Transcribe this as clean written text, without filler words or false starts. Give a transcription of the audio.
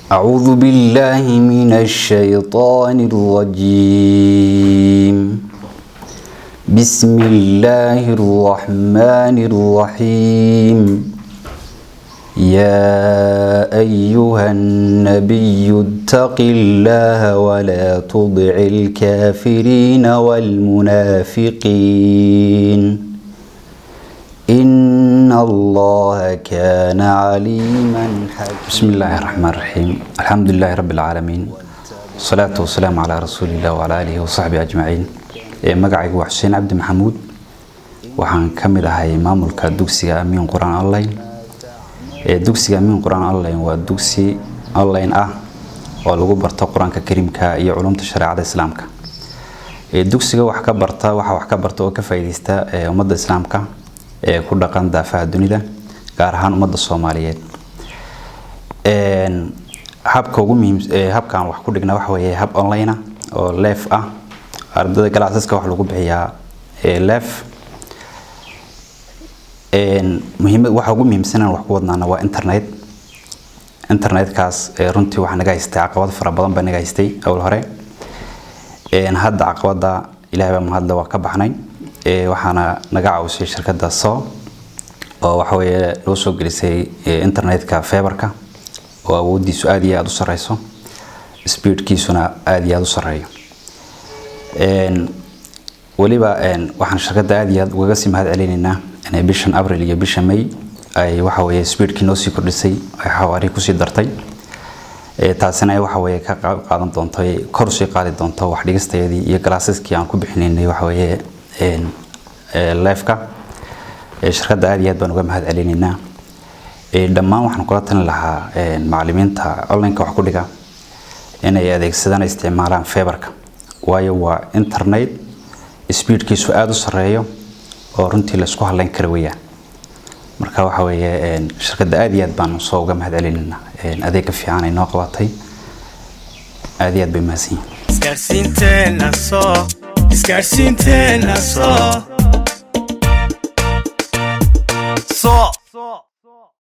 أعوذ بالله من الشيطان الرجيم. بسم الله الرحمن الرحيم. يا أيها النبي اتق الله ولا تطع الكافرين والمنافقين إن الله كان عليما حكيما. بسم الله الرحمن الرحيم. الحمد لله رب العالمين، والصلاة والسلام على رسول الله وعلى آله وصحبه أجمعين. مقعي حسين عبد محمود، waxaan kamid ahay maamulka dugsiga Amiin Quraan Online. Dugsiga Amiin Quraan Online waa dugsi online ah oo lagu barto Quraanka Kariimka iyo culumta shariicada Islaamka. Dugsiga wax ka barta oo ka faa'iideysta ummadda Islaamka ee ku dhaqan daafaha dunida, gaar ahaan ummadda Soomaaliyeed. habkan wax ku dhigna waxa weeye hab online ah oo live ah. ardayda galaasaska wax lagu bixiyaa live. waxa ugu muhiimsan wax ku wadnaana waa internetkaas runtii waxa naga haystay caqabad fara badan baa naga haystay awal hore. hadda caqabada Ilaahay baa mahad waa ka baxnay. waxaana naga caawisay shirkadda SO oo waxa weeye loo soo gelisay internetka fiberka oo awoodiisu aad iyo aad u sareyso, speedkiisuna aad iyo aad u sareeyo. waliba waxaan shirkadda aad iyo aad uga sii mahad celinaynaa inay bishan April iyo bishan May ay waxa weeye speedkii noo sii kordhisay, ay xawaari ku sii dartay. taasina ay waxa weeye ka qaadan doonto kor sii qaadi doonto wax dhigisteedii iyo galaasaskii aan ku bixinaynay waxa weeye live-ka. shirkadda aad iyo aad baan uga mahad celinaynaa. dhammaan waxaan kula talin lahaa macallimiinta online-ka wax ku dhiga inay adeegsadaan isticmaalaan fiberka, waayo waa internet speedkiisu aad u sareeyo oo runtii la isku halayn karo weeyaan. marka waxa weeye shirkadda aad iyo aad baan soo uga mahad celinaynaa adeegga fiican ay noo qabatay. aad iyo aad bay mahadsan yihiin. isgaarsiinteena soo